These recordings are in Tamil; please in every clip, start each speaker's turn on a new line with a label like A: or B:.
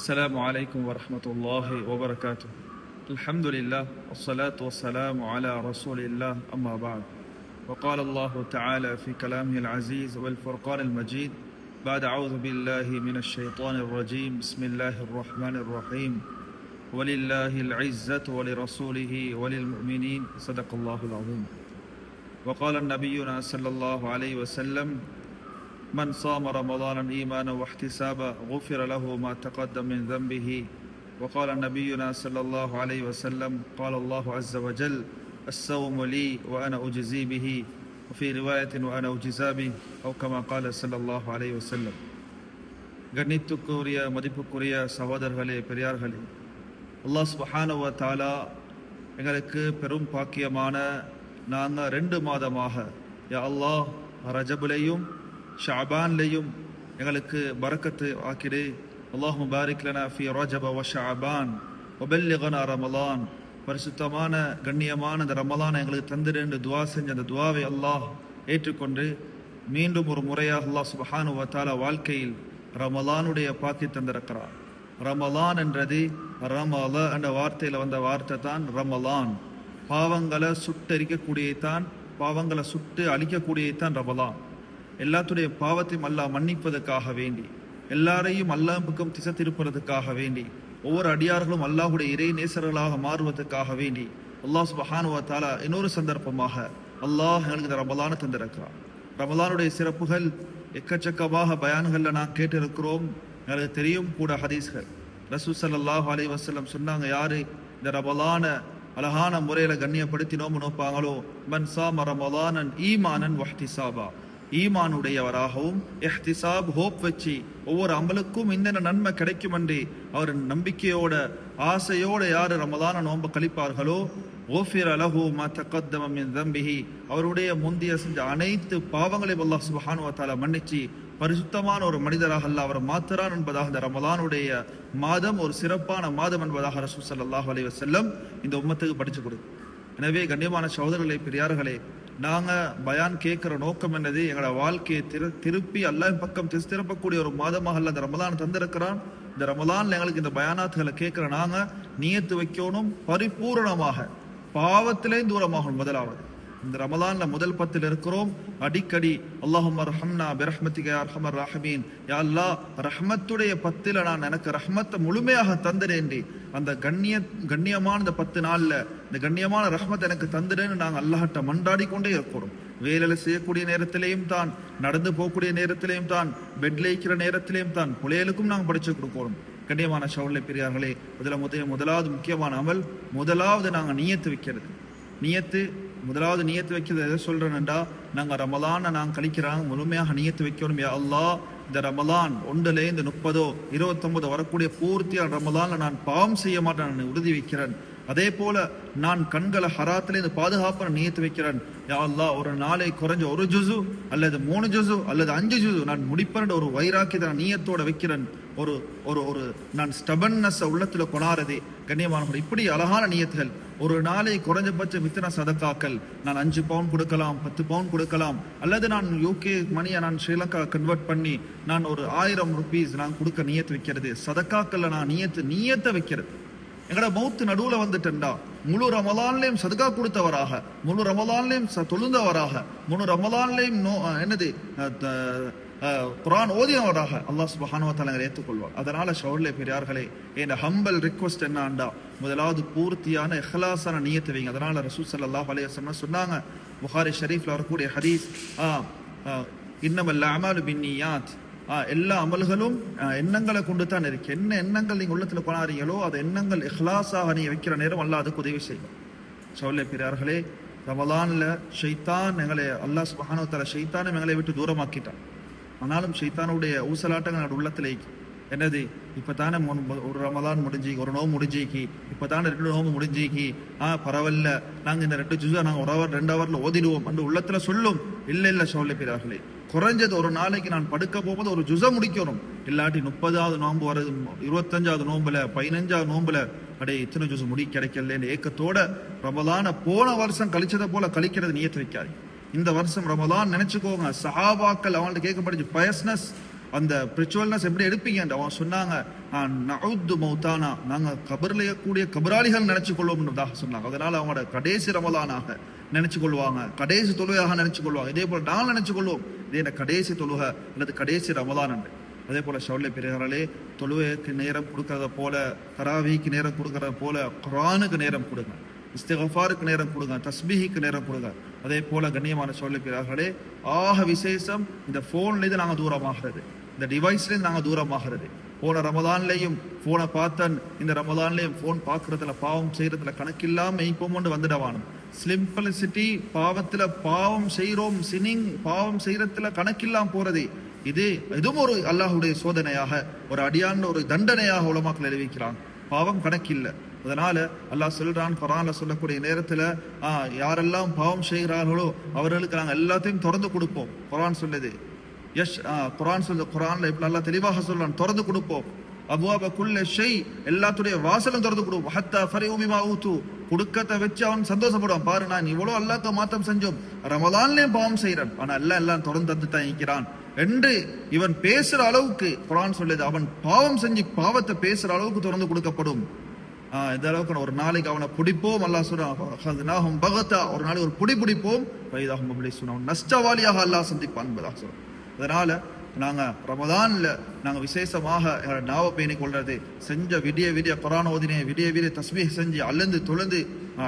A: السلام عليكم ورحمة الله وبركاته. الحمد لله والصلاة والسلام على رسول الله أما بعد. وقال الله تعالى في كلامه العزيز والفرقان المجيد بعد أعوذ بالله من الشيطان الرجيم بسم الله الرحمن الرحيم ولله العزة ولرسوله وللمؤمنين صدق الله العظيم. وقال نبينا صلى الله عليه وسلم من صام رمضانا إيمانا واحتسابا غفر له ما تقدم من ذنبه. وقال نبينا صلى الله عليه وسلم قال الله عز وجل الصوم لي وأنا أجزي به وفي رواية وأنا أجزى به أو كما قال صلى الله عليه وسلم. கண்ணியத்துக்குரிய மதிப்புக்குரிய சகோதரர்களே பெரியார்களே, அல்லாஹ் சுப்ஹானஹு வ தஆலா எங்களுக்கு பெரும் பாக்கியமான நாங்கள் 2 மாதமாக யா அல்லாஹ் ரஜபுலையும் ஷஅபான்லையும் எங்களுக்கு பரக்கத்து ஆக்கிடு. அல்லாஹும்ம பாரிக் லனா ஃபீ ரஜப வ ஷஅபான் வ பல்லிக்னா ரமலான். பரிசுத்தமான கண்ணியமான இந்த ரமலானை எங்களுக்கு தந்திருந்து துவா செஞ்ச அந்த துவாவை அல்லாஹ் ஏற்றுக்கொண்டு மீண்டும் ஒரு முறையாக அல்லாஹ் சுப்ஹானஹு வ தஆலா வாழ்க்கையில் ரமலானுடைய பாக்கி தந்திருக்கிறார். ரமலான் என்றது ரமல என்ற வார்த்தையில் வந்த வார்த்தை தான் ரமலான். பாவங்களை சுட்டரிக்கக்கூடியதான், பாவங்களை சுட்டு அழிக்கக்கூடியதான் ரமலான். எல்லாத்துடைய பாவத்தையும் அல்லாஹ் மன்னிப்பதற்காக வேண்டி, எல்லாரையும் அல்லாஹ் பக்கம் திசை திருப்பதற்காக வேண்டி, ஒவ்வொரு அடியார்களும் அல்லாஹுடைய இறை நேசர்களாக மாறுவதற்காக வேண்டி அல்லாஹ் சுப்ஹானஹு வ தஆலா இன்னொரு சந்தர்ப்பமாக அல்லாஹ் எங்களுக்கு இந்த ரமலானை தந்திருக்கிறார். ரமலானுடைய சிறப்புகள் எக்கச்சக்கமாக பயான்களில் நான் கேட்டிருக்கிறோம். எனக்கு தெரியும் கூட ஹதீஸ்கள். ரசூல் ஸல்லல்லாஹு அலைஹி வஸல்லம் சொன்னாங்க, யாரு இந்த ரமலான அழகான முறையில் கண்ணியப்படுத்தி நோப்பாங்களோ மன் சாம ரமலானன் ஈமானன் வஹ்திசாபா, ஈமானுடையவராகவும் இஹ்திசாப் ஹோப் வச்சு ஒவ்வொரு அமலுக்கும் இன்னென்ன நன்மை கிடைக்கும் என்று அவர் நம்பிக்கையோட ஆசையோட யார் ரமலான நோன்பு கழிப்பார்களோ ஓஃபிர லஹு மா தகத்தம மின் தம்பிஹி, அவருடைய முந்திய செஞ்ச அனைத்து பாவங்களையும் அல்லாஹ் சுப்ஹானஹு வ தஆலா மன்னிச்சு பரிசுத்தமான ஒரு மனிதராக அல்லாஹ் அவர் மாத்துறான் என்பதாக இந்த ரமலானுடைய மாதம் ஒரு சிறப்பான மாதம் என்பதாக ரசூல் ஸல்லல்லாஹு அலைஹி வஸல்லம் இந்த உம்மத்துக்கு படிச்சு கொடுக்கும். எனவே கண்ணியமான சகோதரர்களே பெரியார்களே, நாங்கள் பயான் கேட்குற நோக்கம் என்னது, எங்களோட வாழ்க்கையை திருப்பி அல்லாஹ் பக்கம் திருப்பக்கூடிய ஒரு மாதமாக அல்ல இந்த ரமலான் தந்திருக்கிறான். இந்த ரமலான்ல எங்களுக்கு இந்த பயானாத்துகளை கேட்குற நாங்கள் நியத்து வைக்கணும் பரிபூரணமாக, பாவத்திலே தூரமாகணும். முதலாவது இந்த ரமலான்ல முதல் 10 இருக்கிறோம். அடிக்கடி அல்லாஹும்ம ரஹம்னா பிரஹ்மத்திக யா அர்ஹமர் ராஹிமீன், யா அல்லாஹ் ரஹ்மத்துடைய 10 நான் எனக்கு ரஹ்மத்தை முழுமையாக தந்துடேண்டி அந்த கண்ணியமான இந்த 10 நாள்ல இந்த கண்ணியமான ரஹ்மத் எனக்கு தந்துடேன்னு நாங்கள் அல்லாஹ்ட்ட மன்றாடி கொண்டே இருக்கிறோம். வேலையில செய்யக்கூடிய நேரத்திலையும் தான், நடந்து போகக்கூடிய நேரத்திலையும் தான், பெட்ல இருக்கிற நேரத்திலையும் தான், புலையலுக்கும் நாங்கள் படிச்சு கொடுக்கணும். கண்ணியமான சகோதரர்களே பெரியார்களே, முதலாவது முக்கியமான அமல், முதலாவது நாங்கள் நியத்து வைக்கிறது. முதலாவது நியத்து வைக்கிறது எதை சொல்றேன்டா, நாங்கள் ரமலானை நாங்கள் கழிக்கிறாங்க முழுமையாக நியத்து வைக்கணும். யா அல்லாஹ் இந்த ரமலான் 1லேருந்து 30 29 வரக்கூடிய பூர்த்தியான ரமலான்ல நான் பாவம் செய்ய மாட்டேன், நான் உறுதி வைக்கிறேன். அதே போல நான் கண்களை ஹராத்திலேருந்து பாதுகாப்பு நியத்து வைக்கிறேன். யா அல்லாஹ் ஒரு நாளை குறைஞ்ச 1 ஜுசு அல்லது 3 ஜுசு அல்லது 5 ஜுசு நான் முடிப்பேன் ஒரு வைராக்கியத்தை நான் நியத்தோட வைக்கிறேன். ஒரு ஒரு ஒரு நான் ஸ்டபன்னஸ் உள்ளத்துல கொணாரதே. கண்ணியமானவர்கள், இப்படி அழகான நியத்துகள். ஒரு நாளை குறைஞ்சபட்சம் இத்தனை சதக்காக்கள், நான் 5 பவுன் கொடுக்கலாம், 10 பவுன் கொடுக்கலாம், அல்லது நான் UK மணியை நான் ஸ்ரீலங்கா கன்வெர்ட் பண்ணி நான் ஒரு 1000 ரூபீஸ் நான் கொடுக்க நியத்து வைக்கிறது. சதக்காக்கள்ல நான் நியத்தை வைக்கிறது. எங்கட மௌத்து நடுவுல வந்துட்டா முழு ரமலான்லையும் சதகா கொடுத்தவராக, முழு ரமலான்லையும் தொழுந்தவராக, முழு ரமலான்லையும் குர்ஆன் ஓதியவராக அல்லாஹ் சுப்ஹானஹு வ தஆலா ஏற்றுக்கொள்வார். அதனால சகோதரர்களே பெரியார்களே, என் ஹம்பல் ரிக்வெஸ்ட் என்னண்டா, முதலாவது பூர்த்தியான இஹ்லாஸான நியத்து வைங்க. அதனால ரசூல் ஸல்லல்லாஹு அலைஹி வஸல்லம் சொன்னாங்க, புகாரி ஷரீஃப்ல வரக்கூடிய ஹதீஸ், இன்னமல் அமாலு பின்னியாத், எல்லா அமல்களும் எண்ணங்களை கொண்டு தான் இருக்கு. என்ன எண்ணங்கள் நீங்க உள்ளத்துல கொண்டாடுறீங்களோ அது எண்ணங்கள் இஹ்லாஸாக நீங்க வைக்கிற நேரம் அல்லாஹ் அதுக்கு உதவி செய்யும். சகோதரர்களே பெரியார்களே, ரமலான்ல ஷைத்தான் எங்களை அல்லாஹ் சுப்ஹானஹு வ தஆலா ஷைத்தானை எங்களை விட்டு தூரமாக்கிட்டான். ஆனாலும் ஷைத்தானுடைய ஊசலாட்டங்கள் உள்ளத்துல என்னது, இப்பதானே ஒரு ரமலான் முடிஞ்சிக்கு, ஒரு நோம்பு முடிஞ்சிக்கு, இப்பதானே 2 நோம்பு முடிஞ்சிக்கு, பரவாயில்ல நாங்க இந்த 2 ஜுஸா நாங்க 1 ஹவர் 2 ஹவர்ல ஓதிடுவோம் அந்த உள்ளத்துல சொல்லும். இல்ல சகோதரர்களே பெரியார்களே, குறைஞ்சது ஒரு நாளைக்கு நான் படுக்க போகும்போது ஒரு ஜுஸை முடிக்கணும். இல்லாட்டி 30வது நோம்பு வருது, 25வது நோம்புல 15வது நோம்புல அடே இத்தனை ஜுஸு முடி கிடைக்கலன்னு ஏக்கத்தோட ரமலான போன வருஷம் கழிச்சதை போல கழிக்கிறது நியத்து வைக்காது. இந்த வருஷம் ரமலான் நினைச்சுக்கோங்க. சஹாபாக்கள் அவங்கள்ட்ட கேட்கப்படுச்சு பயஸ்னஸ், அந்த ஸ்பிரிச்சுவல்னஸ் எப்படி எடுப்பீங்க? அவன் சொன்னாங்க, நஉது மௌதானா, நாங்க கபர்ல கூடிய கபராளிகள் நினைச்சு கொள்வோம்ன்றதாக சொன்னாங்க. அதனால அவங்களோட கடைசி ரமலானாக நினைச்சு கொள்வாங்க, கடைசி தொழுகையாக நினைச்சு கொள்வாங்க. இதே போல நான் நினைச்சு கொள்வோம், இதே என்ன கடைசி தொழுகை அல்லது கடைசி ரமலான் என்று. அதே போல ஷவுலே பெரியார்களே, தொழுகைக்கு நேரம் கொடுக்கறத போல, தராவீக்கு நேரம் கொடுக்கறத போல குர்ஆனுக்கு நேரம் கொடுங்க, இஸ்திக்ஃபாருக்கு நேரம் கொடுங்க, தஸ்பீஹுக்கு நேரம் கொடுங்க. அதே போல கண்ணியமான ஷவுலே பெரியார்களே, ஆக விசேஷம் இந்த போன்லேருந்து நாங்கள் தூரமாகிறது, இந்த டிவைஸ்லேருந்து நாங்கள் தூரமாகிறது. போன ரமலான்லையும் போனை பார்த்தன், இந்த ரமலான்லையும் போன் பார்க்கறதுல பாவம் செய்யறதுல கணக்கில்லாம இப்போமோண்டு வந்துடவானும். சிம்பிளிசிட்டி, பாவத்துல பாவம் செய்யறோம், சினிங் பாவம் செய்யறதுல கணக்கில்லாம் போறது, இதுவும் ஒரு அல்லாஹுடைய சோதனையாக, ஒரு அடியான ஒரு தண்டனையாக உலமாக்கள் அறிவிக்கிறான். பாவம் கணக்கில்லை. அதனால அல்லாஹ் சொல்றான் குர்ஆன்ல சொல்லக்கூடிய நேரத்துல, யாரெல்லாம் பாவம் செய்கிறார்களோ அவர்களுக்கு நாங்கள் எல்லாத்தையும் திறந்து கொடுப்போம். குர்ஆன் சொல்லுது, குர்ஆன்ல இப்ப அல்லாஹ் தெளிவாக சொல்றான், திறந்து கொடுப்போம். அபுவாப குல்ல ஷை, எல்லாத்துடைய வாசலும் திறந்து கொடுப்போம். ஹத்தா ஃபரிஉ பிமா ஊது, கொடுக்கத்தை வச்சு அவன் சந்தோஷப்படுவான். பாரு, நான் இவ்வளவு அல்லாஹ்க்கு மாத்தம் செஞ்சோம், ரமலான்லயும் பாவம் செய்யறான், ஆனா எல்லாம் திறந்து தந்து தான் இருக்கிறான் என்று இவன் பேசுற அளவுக்கு குர்ஆன் சொல்லுது. அவன் பாவம் செஞ்சு பாவத்தை பேசுற அளவுக்கு திறந்து கொடுக்கப்படும். இந்த அளவுக்கு ஒரு நாளைக்கு அவனை பிடிப்போம். அல்லாஹ் சொல்றான், பகத்தா, ஒரு நாளைக்கு ஒரு பிடிப்போம், நஷ்டவாளியாக அல்லாஹ் சந்திப்பான் என்பதாக சொல்றான். அதனால நாங்க ரமலான்ல நாங்க விசேஷமாக நாவ பேணி கொள்றது, செஞ்ச விடிய குர்ஆன் ஓதினே, விடிய தஸ்பீஹ் செஞ்சு அழுந்து தொழுந்து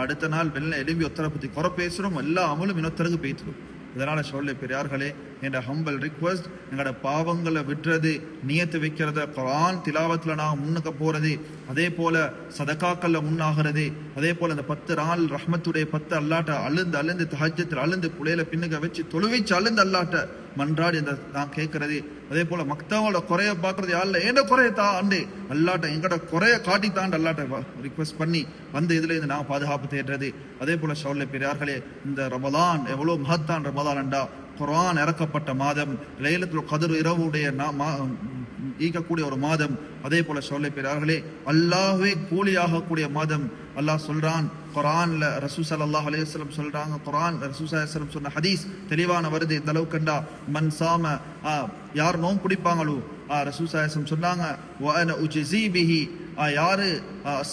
A: அடுத்த நாள் வெள்ள எழும்பி ஒத்தரை பத்தி குறை பேசுறோம், எல்லா அமலும் இன்னொருத்தருக்கு பேசுறோம். இதனால சொல்ல பெரியார்களே, என்ற ஹம்பல் ரிக்வஸ்ட், எங்களோட பாவங்களை விட்டுறது, நியத்து வைக்கிறத, குர்ஆன் திலாவத்துல நான் முன்னுக்க போறது, அதே போல சதகாக்கல்ல முன்னாகிறது, அதே போல இந்த 10 நாள் ரஹ்மத்துடைய 10 அல்லாட்ட அழுந்து தஹஜ்ஜத்தில் அழுந்து புலையில பின்னுக்க வச்சு தொழுவிச்சு அழுந்து அல்லாட்ட மன்றாடி இந்த நான் கேட்கறது. அதே போல மக்தாவோட குறைய பாக்குறது, யாருல ஏண்ட குறைய தாண்டு அல்லாட்ட, எங்கட குறைய காட்டி தாண்டு அல்லாட்ட ரிக்வெஸ்ட் பண்ணி வந்து இதுல இருந்து நான் பாதுகாப்பு தேடுறது. அதே போல ஷவுலே பெரியார்களே, இந்த ரமலான் எவ்வளவு மகத்தான் ரமலான் என்றா, குர்ஆன் இறக்கப்பட்ட மாதம், லைலத்துல் கத்ர் இரவுடைய ஈக்கக்கூடிய ஒரு மாதம். அதே போல ஷவுலே பெரியார்களே, அல்லாஹ்வே கூலியாக கூடிய மாதம். அல்லாஹ் சொல்றான் குர்ஆன்ல, ரசூல் ஸல்லல்லாஹு அலைஹி வஸல்லம் சொல்றாங்க, குர்ஆன் ரசூல் ஸல்லல்லாஹு அலைஹி வஸல்லம் சொன்ன ஹதீஸ் தெளிவான வருது. இந்த அளவுக்கு கண்டா, மன் சாம, யார் நோன்பு பிடிப்பாங்களோ, ரசூல் ஸல்லல்லாஹு அலைஹி வஸல்லம் சொன்னாங்க, வ அன உஜ்ஸி பிஹி, யாரு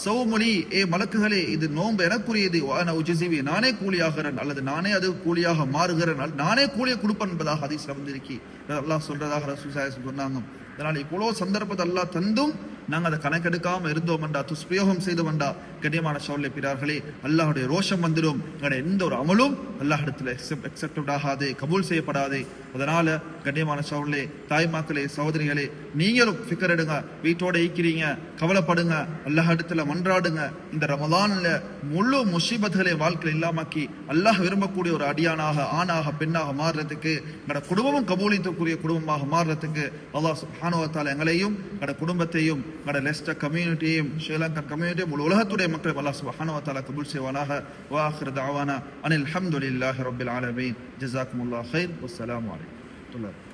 A: சௌமுலி, மலக்குகளே இது நோன்பு எனக்குரியது, வ அன உஜ்ஸி பிஹி, நானே கூலியாகிறேன், அல்லது நானே அது கூலியாக மாறுகிறேன், நானே கூலியை கொடுப்பேன் என்பதாக ஹதீஸ்ல வந்திருக்கி அல்லாஹ் சொல்றதாக ரசூல் ஸல்லல்லாஹு அலைஹி வஸல்லம் சொன்னாங்க. அதனால இவ்வளவு சந்தர்ப்பத்தை அல்லாஹ் தந்தும் நாங்க அதை கணக்கெடுக்காம இருந்தோம் என்றா, துஷ்பிரயோகம் செய்து வந்தா, கண்ணியமான ஷவுலே பிறார்களே, அல்லாஹுடைய ரோஷம் வந்துடும். எந்த ஒரு அமலும் அல்லாஹ் இடத்துல அக்செப்டட் ஆகாது, கபூல் செய்யப்படாது. அதனால கண்ணியமான ஷவுலே, தாய்மாக்களே, சகோதரிகளே, நீங்களும் ஃபிக்கர் எடுங்க, வீட்டோட ஈக்கிறீங்க, கவலைப்படுங்க, அல்லாஹ் இடத்துல மன்றாடுங்க. இந்த ரமலான்ல முழு முசீபத்துகளை வாழ்க்கையில் இல்லாமக்கி அல்லாஹ் விரும்பக்கூடிய ஒரு அடியானாக, ஆணாக, பெண்ணாக மாறுறதுக்கு, எங்களோட குடும்பமும் கபூலியத்துக்குரிய குடும்பமாக மாறுறதுக்கு அல்லாஹ் சுப்ஹானஹு வ தஆலா எங்களையும், எங்களோட குடும்பத்தையும், எங்களோட லெஸ்டர் கம்யூனிட்டியையும், ஸ்ரீலங்கன் கம்யூனிட்டியும், முழு உலகத்துடைய மக்கள் அல்லாஹ் சுப்ஹானஹு வ தஆலா கபூல் செய்வானாக. வ ஆகிரு தஅவானா அனில் ஹம்துலில்லாஹி ரப்பில் ஆலமீன். ஜஸாக்குமுல்லாஹ் கைர். வஸ்ஸலாமு அலைக்கும்.